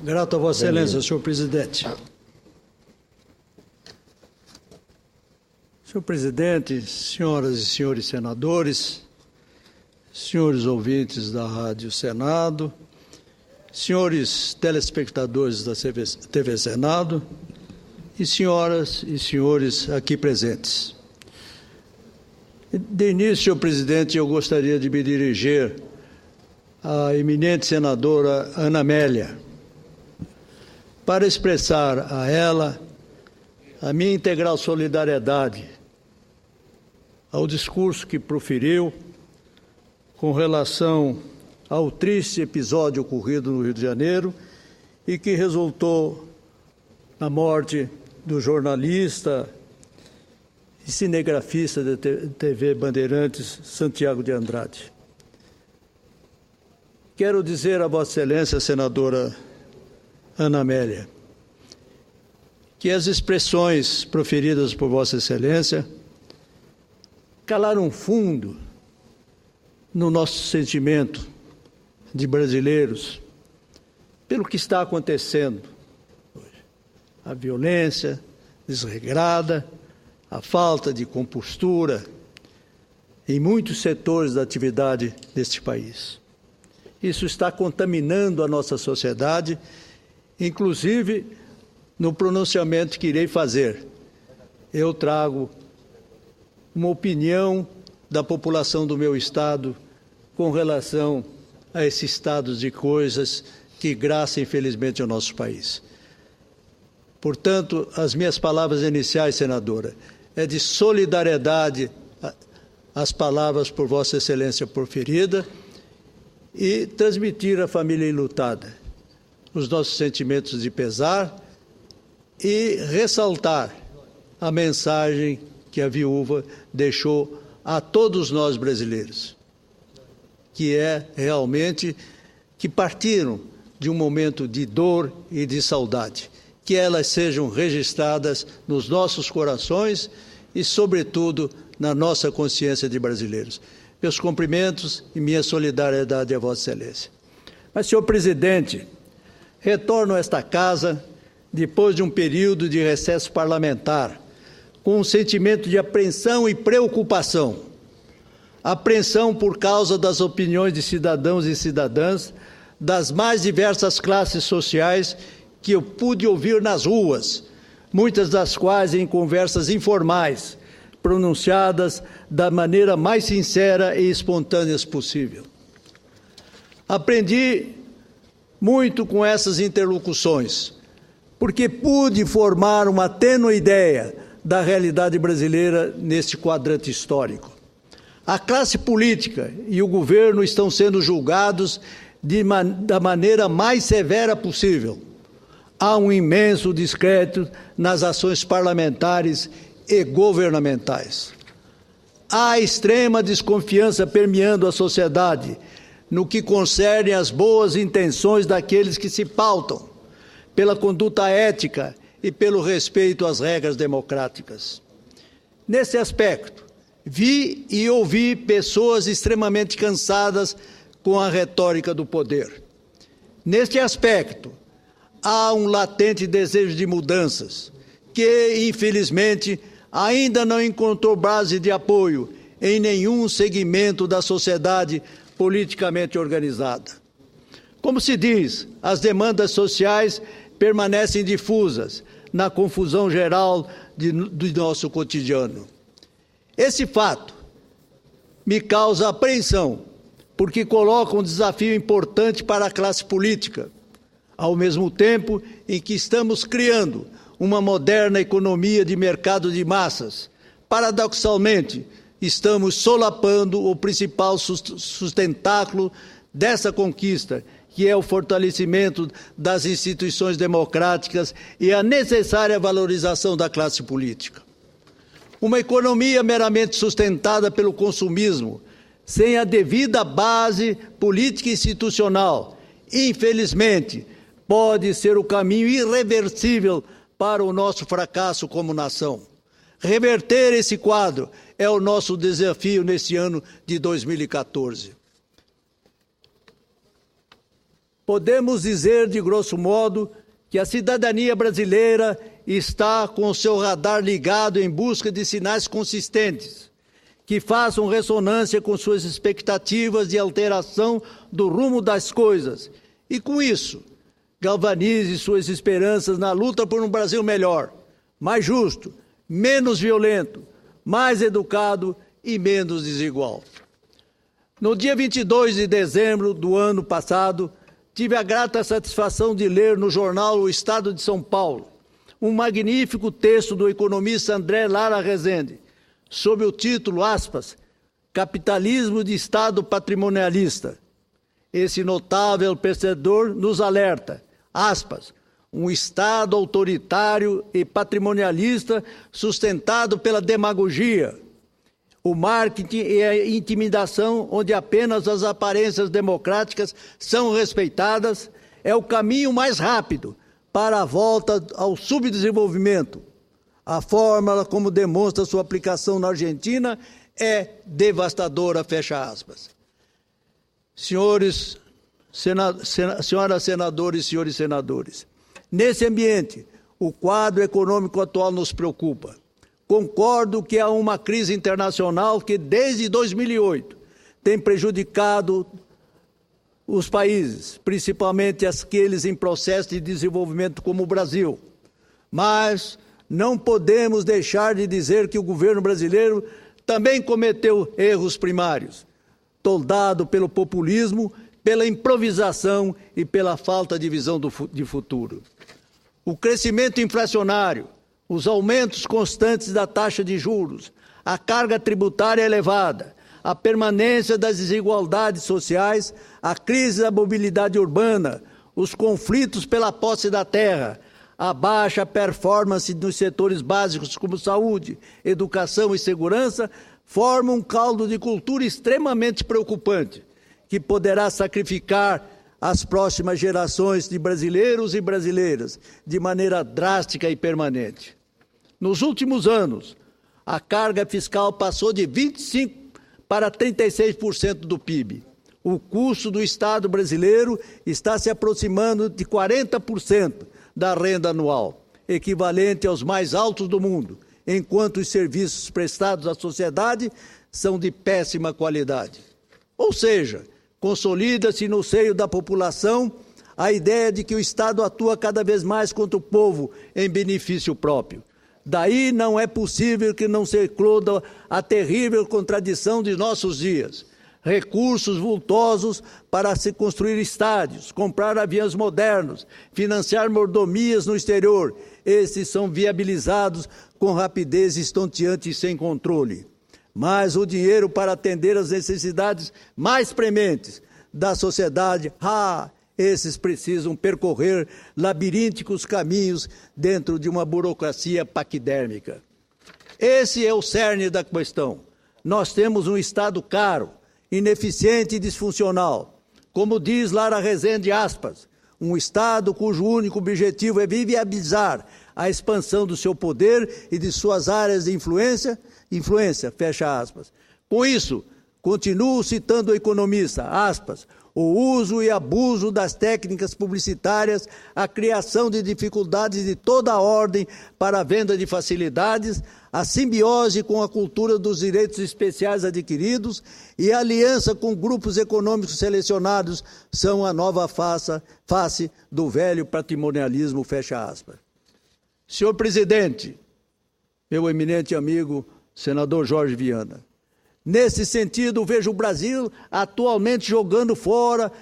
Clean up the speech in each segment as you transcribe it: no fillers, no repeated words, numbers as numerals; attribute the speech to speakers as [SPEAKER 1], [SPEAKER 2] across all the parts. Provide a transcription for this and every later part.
[SPEAKER 1] Grato a Vossa Excelência, senhor presidente. Senhor presidente, senhoras e senhores senadores, senhores ouvintes da Rádio Senado, senhores telespectadores da TV Senado e senhoras e senhores aqui presentes. De início, senhor presidente, eu gostaria de me dirigir à eminente senadora Ana Amélia, para expressar a ela a minha integral solidariedade ao discurso que proferiu com relação ao triste episódio ocorrido no Rio de Janeiro e que resultou na morte do jornalista e cinegrafista da TV Bandeirantes, Santiago de Andrade. Quero dizer a Vossa Excelência, senadora Ana Amélia, que as expressões proferidas por Vossa Excelência calaram fundo no nosso sentimento de brasileiros pelo que está acontecendo hoje. A violência desregrada, a falta de compostura em muitos setores da atividade deste país. Isso está contaminando a nossa sociedade, inclusive no pronunciamento que irei fazer. Eu trago uma opinião da população do meu estado com relação a esse estado de coisas que graça, infelizmente, ao nosso país. Portanto, as minhas palavras iniciais, senadora, é de solidariedade às palavras por Vossa Excelência proferida e transmitir à família enlutada os nossos sentimentos de pesar e ressaltar a mensagem que a viúva deixou a todos nós brasileiros, que é realmente que partiram de um momento de dor e de saudade, que elas sejam registradas nos nossos corações e, sobretudo, na nossa consciência de brasileiros. Meus cumprimentos e minha solidariedade a Vossa Excelência. Mas, senhor presidente, retorno a esta casa depois de um período de recesso parlamentar, com um sentimento de apreensão e preocupação. Apreensão por causa das opiniões de cidadãos e cidadãs das mais diversas classes sociais que eu pude ouvir nas ruas, muitas das quais em conversas informais, pronunciadas da maneira mais sincera e espontânea possível. Aprendi muito com essas interlocuções, porque pude formar uma tênue ideia da realidade brasileira neste quadrante histórico. A classe política e o governo estão sendo julgados da maneira mais severa possível. Há um imenso descrédito nas ações parlamentares e governamentais. Há extrema desconfiança permeando a sociedade no que concerne às boas intenções daqueles que se pautam pela conduta ética e pelo respeito às regras democráticas. Nesse aspecto, vi e ouvi pessoas extremamente cansadas com a retórica do poder. Neste aspecto, há um latente desejo de mudanças que, infelizmente, ainda não encontrou base de apoio em nenhum segmento da sociedade politicamente organizada. Como se diz, as demandas sociais permanecem difusas na confusão geral do nosso cotidiano. Esse fato me causa apreensão, porque coloca um desafio importante para a classe política, ao mesmo tempo em que estamos criando uma moderna economia de mercado de massas. Paradoxalmente, estamos solapando o principal sustentáculo dessa conquista, que é o fortalecimento das instituições democráticas e a necessária valorização da classe política. Uma economia meramente sustentada pelo consumismo, sem a devida base política e institucional, infelizmente, pode ser o caminho irreversível para o nosso fracasso como nação. Reverter esse quadro é o nosso desafio neste ano de 2014. podemos dizer, de grosso modo, que a cidadania brasileira está com o seu radar ligado em busca de sinais consistentes, que façam ressonância com suas expectativas de alteração do rumo das coisas e, com isso, galvanize suas esperanças na luta por um Brasil melhor, mais justo, menos violento, mais educado e menos desigual. No dia 22 de dezembro do ano passado, tive a grata satisfação de ler no jornal O Estado de São Paulo um magnífico texto do economista André Lara Rezende, sob o título, aspas, Capitalismo de Estado Patrimonialista. Esse notável pensador nos alerta, aspas, um Estado autoritário e patrimonialista sustentado pela demagogia, o marketing e a intimidação, onde apenas as aparências democráticas são respeitadas, é o caminho mais rápido para a volta ao subdesenvolvimento. A fórmula, como demonstra sua aplicação na Argentina, é devastadora, fecha aspas. Senhoras senadoras e senhores senadores, nesse ambiente, o quadro econômico atual nos preocupa. Concordo que há uma crise internacional que, desde 2008, tem prejudicado os países, principalmente aqueles em processo de desenvolvimento como o Brasil. Mas não podemos deixar de dizer que o governo brasileiro também cometeu erros primários, toldado pelo populismo, pela improvisação e pela falta de visão de futuro. O crescimento inflacionário, os aumentos constantes da taxa de juros, a carga tributária elevada, a permanência das desigualdades sociais, a crise da mobilidade urbana, os conflitos pela posse da terra, a baixa performance nos setores básicos como saúde, educação e segurança, formam um caldo de cultura extremamente preocupante, que poderá sacrificar as próximas gerações de brasileiros e brasileiras de maneira drástica e permanente. Nos últimos anos, a carga fiscal passou de 25% para 36% do PIB. O custo do Estado brasileiro está se aproximando de 40% da renda anual, equivalente aos mais altos do mundo, enquanto os serviços prestados à sociedade são de péssima qualidade. Ou seja, consolida-se no seio da população a ideia de que o Estado atua cada vez mais contra o povo em benefício próprio. Daí não é possível que não se ecloda a terrível contradição de nossos dias. Recursos vultosos para se construir estádios, comprar aviões modernos, financiar mordomias no exterior. Esses são viabilizados com rapidez estonteante e sem controle. Mas o dinheiro para atender às necessidades mais prementes da sociedade, esses precisam percorrer labirínticos caminhos dentro de uma burocracia paquidérmica. Esse é o cerne da questão. Nós temos um Estado caro, ineficiente e disfuncional. Como diz Lara Rezende, aspas, um Estado cujo único objetivo é viabilizar a expansão do seu poder e de suas áreas de influência, fecha aspas. Com isso, continuo citando o economista, aspas, o uso e abuso das técnicas publicitárias, a criação de dificuldades de toda a ordem para a venda de facilidades, a simbiose com a cultura dos direitos especiais adquiridos e a aliança com grupos econômicos selecionados são a nova face do velho patrimonialismo, fecha aspas. Senhor presidente, meu eminente amigo, senador Jorge Viana, nesse sentido, vejo o Brasil atualmente jogando fora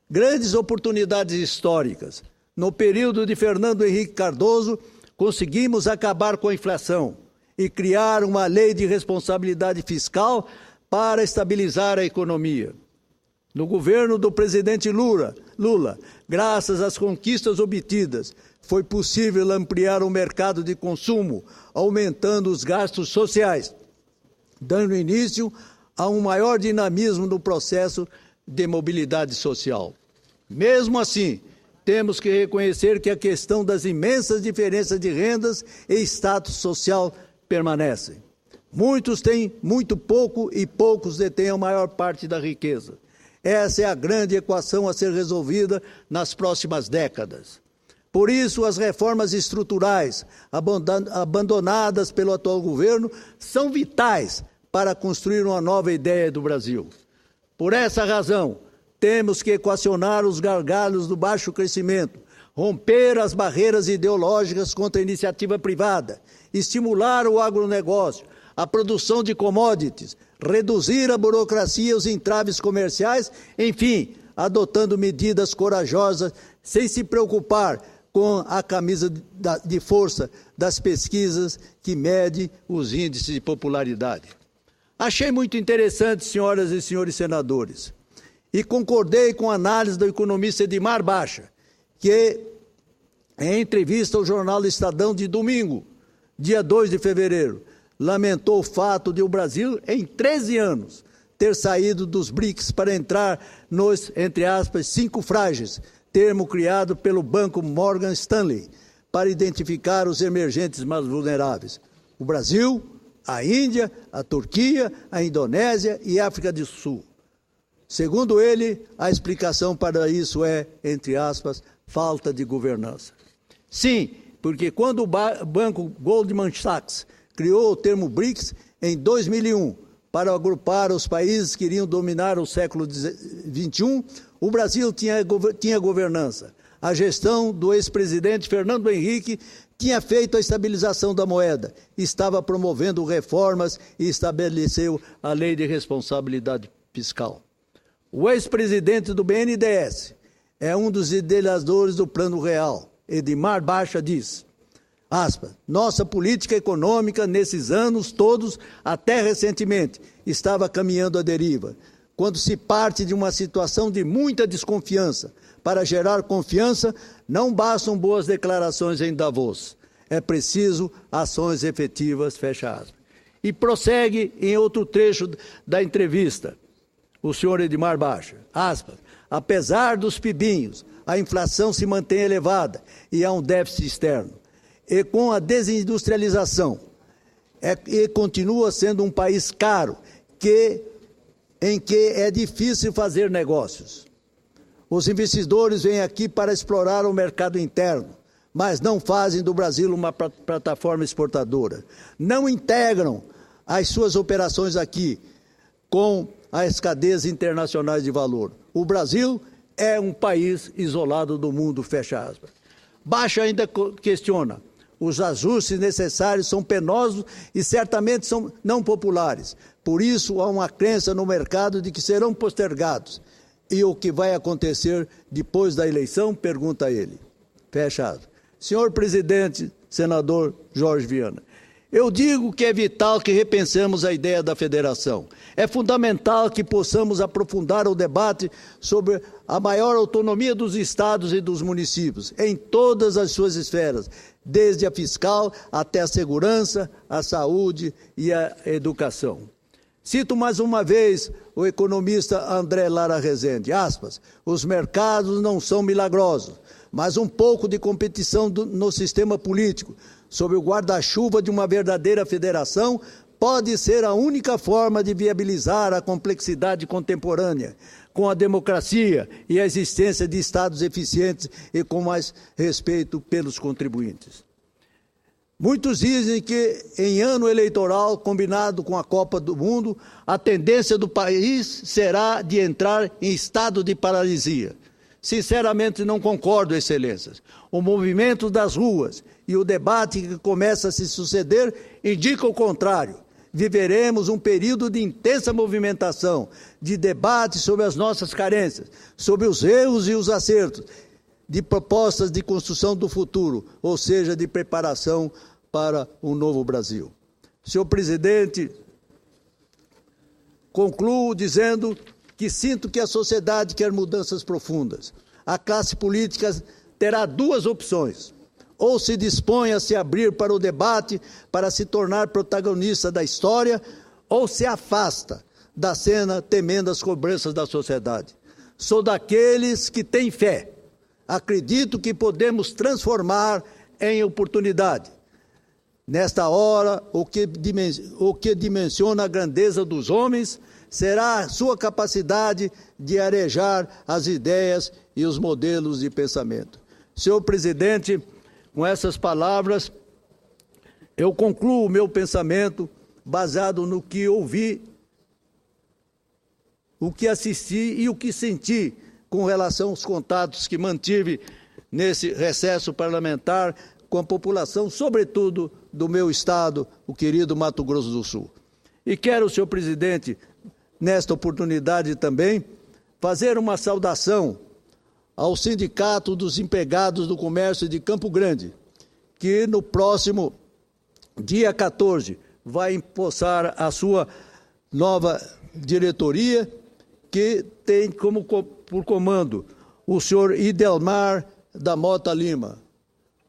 [SPEAKER 1] grandes oportunidades históricas. No período de Fernando Henrique Cardoso, conseguimos acabar com a inflação e criar uma lei de responsabilidade fiscal para estabilizar a economia. No governo do presidente Lula, graças às conquistas obtidas, foi possível ampliar o mercado de consumo, aumentando os gastos sociais, dando início a um maior dinamismo no processo de mobilidade social. Mesmo assim, temos que reconhecer que a questão das imensas diferenças de rendas e status social permanecem. Muitos têm muito pouco e poucos detêm a maior parte da riqueza. Essa é a grande equação a ser resolvida nas próximas décadas. Por isso, as reformas estruturais abandonadas pelo atual governo são vitais para construir uma nova ideia do Brasil. Por essa razão, temos que equacionar os gargalos do baixo crescimento, romper as barreiras ideológicas contra a iniciativa privada, estimular o agronegócio, a produção de commodities, reduzir a burocracia e os entraves comerciais, enfim, adotando medidas corajosas sem se preocupar com a camisa de força das pesquisas que mede os índices de popularidade. Achei muito interessante, senhoras e senhores senadores, e concordei com a análise do economista Edmar Baixa, que, em entrevista ao jornal Estadão de domingo, dia 2 de fevereiro, lamentou o fato de o Brasil, em 13 anos, ter saído dos BRICS para entrar nos, entre aspas, 5 frágeis, termo criado pelo banco Morgan Stanley, para identificar os emergentes mais vulneráveis. O Brasil, a Índia, a Turquia, a Indonésia e a África do Sul. Segundo ele, a explicação para isso é, entre aspas, falta de governança. Sim, porque quando o banco Goldman Sachs criou o termo BRICS em 2001 para agrupar os países que iriam dominar o século XXI, o Brasil tinha governança. A gestão do ex-presidente Fernando Henrique tinha feito a estabilização da moeda, estava promovendo reformas e estabeleceu a lei de responsabilidade fiscal. O ex-presidente do BNDES é um dos idealizadores do Plano Real. Edmar Baixa diz, aspas, nossa política econômica nesses anos todos, até recentemente, estava caminhando à deriva. Quando se parte de uma situação de muita desconfiança, para gerar confiança, não bastam boas declarações em Davos. É preciso ações efetivas, fecha aspas. E prossegue em outro trecho da entrevista, o senhor Edmar Baixa, aspas, apesar dos pibinhos, a inflação se mantém elevada e há um déficit externo. E com a desindustrialização, e continua sendo um país caro, em que é difícil fazer negócios. Os investidores vêm aqui para explorar o mercado interno, mas não fazem do Brasil uma plataforma exportadora. Não integram as suas operações aqui com as cadeias internacionais de valor. O Brasil é um país isolado do mundo, fecha aspas. Baixa ainda questiona. Os ajustes necessários são penosos e certamente são não populares. Por isso, há uma crença no mercado de que serão postergados. E o que vai acontecer depois da eleição? Pergunta ele. Fecha aspas. Senhor presidente, senador Jorge Viana, eu digo que é vital que repensemos a ideia da federação. É fundamental que possamos aprofundar o debate sobre a maior autonomia dos estados e dos municípios, em todas as suas esferas, desde a fiscal até a segurança, a saúde e a educação. Cito mais uma vez o economista André Lara Rezende, aspas, os mercados não são milagrosos, mas um pouco de competição no sistema político, sob o guarda-chuva de uma verdadeira federação, pode ser a única forma de viabilizar a complexidade contemporânea, com a democracia e a existência de estados eficientes e com mais respeito pelos contribuintes. Muitos dizem que, em ano eleitoral, combinado com a Copa do Mundo, a tendência do país será de entrar em estado de paralisia. Sinceramente, não concordo, excelências. O movimento das ruas e o debate que começa a se suceder indica o contrário. Viveremos um período de intensa movimentação, de debate sobre as nossas carências, sobre os erros e os acertos, de propostas de construção do futuro, ou seja, de preparação para um novo Brasil. Senhor presidente, concluo dizendo que sinto que a sociedade quer mudanças profundas. A classe política terá duas opções. Ou se dispõe a se abrir para o debate, para se tornar protagonista da história, ou se afasta da cena temendo as cobranças da sociedade. Sou daqueles que têm fé. Acredito que podemos transformar em oportunidade. Nesta hora, o que dimensiona a grandeza dos homens será a sua capacidade de arejar as ideias e os modelos de pensamento. Senhor presidente, com essas palavras, eu concluo o meu pensamento baseado no que ouvi, o que assisti e o que senti com relação aos contatos que mantive nesse recesso parlamentar com a população, sobretudo do meu estado, o querido Mato Grosso do Sul. E quero, senhor presidente, nesta oportunidade também, fazer uma saudação ao Sindicato dos Empregados do Comércio de Campo Grande, que no próximo dia 14 vai empossar a sua nova diretoria, que tem por comando o senhor Idelmar da Mota Lima,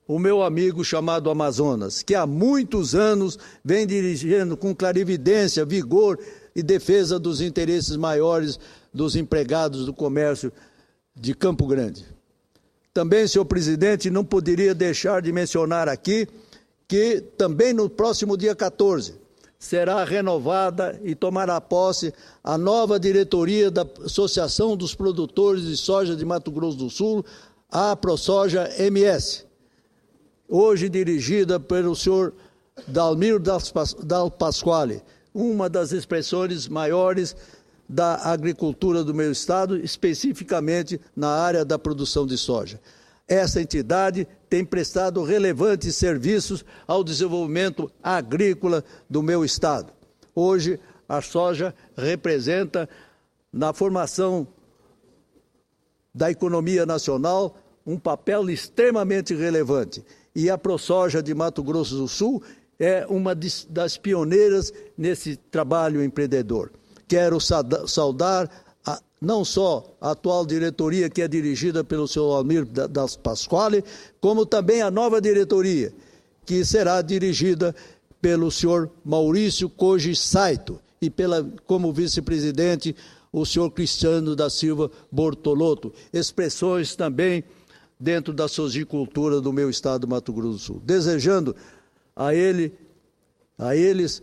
[SPEAKER 1] o meu amigo chamado Amazonas, que há muitos anos vem dirigindo com clarividência, vigor e defesa dos interesses maiores dos empregados do comércio de Campo Grande. Também, senhor presidente, não poderia deixar de mencionar aqui que também no próximo dia 14 será renovada e tomará posse a nova diretoria da Associação dos Produtores de Soja de Mato Grosso do Sul, a ProSoja MS, hoje dirigida pelo senhor Dalmiro Dal Pasquale, uma das expressões maiores da agricultura do meu estado, especificamente na área da produção de soja. Essa entidade tem prestado relevantes serviços ao desenvolvimento agrícola do meu estado. Hoje, a soja representa, na formação da economia nacional, um papel extremamente relevante. E a ProSoja de Mato Grosso do Sul é uma das pioneiras nesse trabalho empreendedor. Quero saudar não só a atual diretoria, que é dirigida pelo senhor Almir Dal Pasquale, como também a nova diretoria, que será dirigida pelo senhor Maurício Koji Saito e como vice-presidente o senhor Cristiano da Silva Bortolotto, expressões também dentro da sojicultura do meu estado do Mato Grosso do Sul. Desejando a eles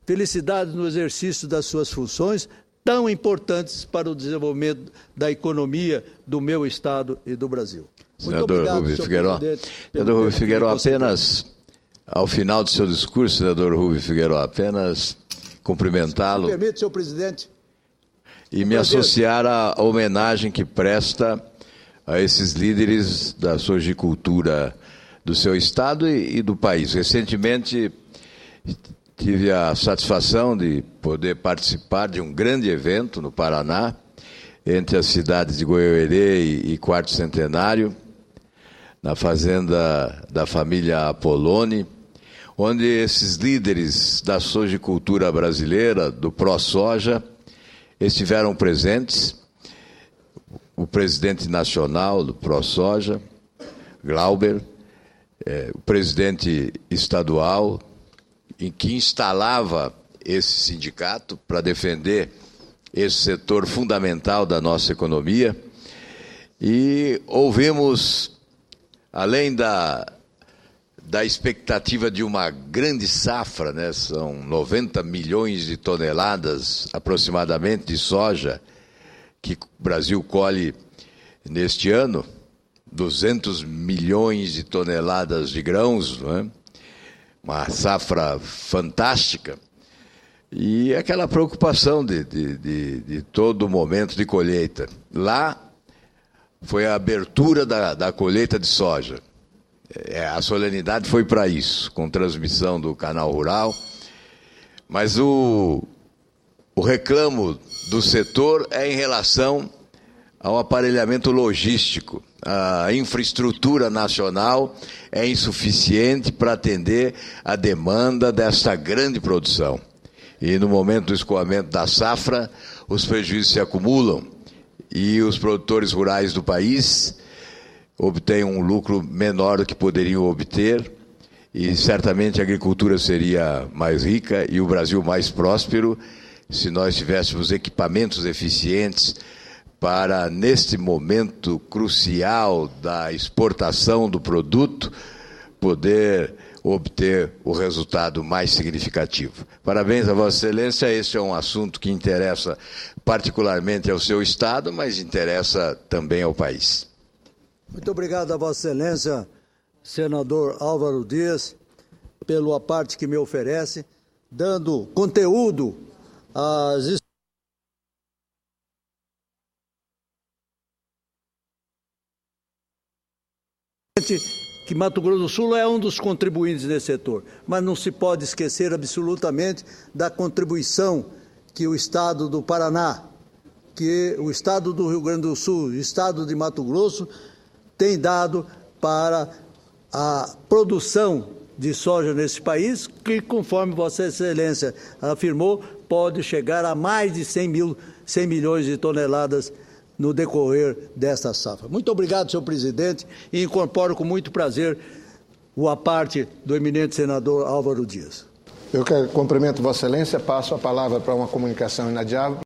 [SPEAKER 1] felicidade no exercício das suas funções, tão importantes para o desenvolvimento da economia do meu estado e do Brasil.
[SPEAKER 2] Senador Rubem Figueiredo. Senador Rubem Figueiredo, apenas ao final do seu discurso, senador Rubem Figueiredo, apenas cumprimentá-lo.
[SPEAKER 1] Se me permite, senhor presidente.
[SPEAKER 2] E me associar à homenagem que presta a esses líderes da sojicultura do seu estado e do país. Recentemente tive a satisfação de poder participar de um grande evento no Paraná, entre as cidades de Goiôerê e Quarto Centenário, na fazenda da família Apoloni, onde esses líderes da sojicultura brasileira, do ProSoja, estiveram presentes. O presidente nacional do ProSoja, Glauber, o presidente estadual, em que instalava esse sindicato para defender esse setor fundamental da nossa economia. E ouvimos, além da expectativa de uma grande safra, né, são 90 milhões de toneladas aproximadamente de soja que o Brasil colhe neste ano, 200 milhões de toneladas de grãos, não é? Uma safra fantástica, e aquela preocupação de todo momento de colheita. Lá foi a abertura da colheita de soja. A solenidade foi para isso, com transmissão do Canal Rural, mas o reclamo do setor é em relação ao aparelhamento logístico. A infraestrutura nacional é insuficiente para atender a demanda desta grande produção. E no momento do escoamento da safra, os prejuízos se acumulam e os produtores rurais do país obtêm um lucro menor do que poderiam obter, e certamente a agricultura seria mais rica e o Brasil mais próspero se nós tivéssemos equipamentos eficientes para, neste momento crucial da exportação do produto, poder obter o resultado mais significativo. Parabéns a Vossa Excelência, esse é um assunto que interessa particularmente ao seu Estado, mas interessa também ao país.
[SPEAKER 1] Muito obrigado a Vossa Excelência, senador Álvaro Dias, pela parte que me oferece, dando conteúdo às que Mato Grosso do Sul é um dos contribuintes desse setor, mas não se pode esquecer absolutamente da contribuição que o Estado do Paraná, que o Estado do Rio Grande do Sul, o Estado de Mato Grosso, tem dado para a produção de soja nesse país, que, conforme Vossa Excelência afirmou, pode chegar a mais de 100 milhões de toneladas no decorrer desta safra. Muito obrigado, senhor presidente, e incorporo com muito prazer a parte do eminente senador Álvaro Dias.
[SPEAKER 3] Eu cumprimento Vossa Excelência, passo a palavra para uma comunicação inadiável.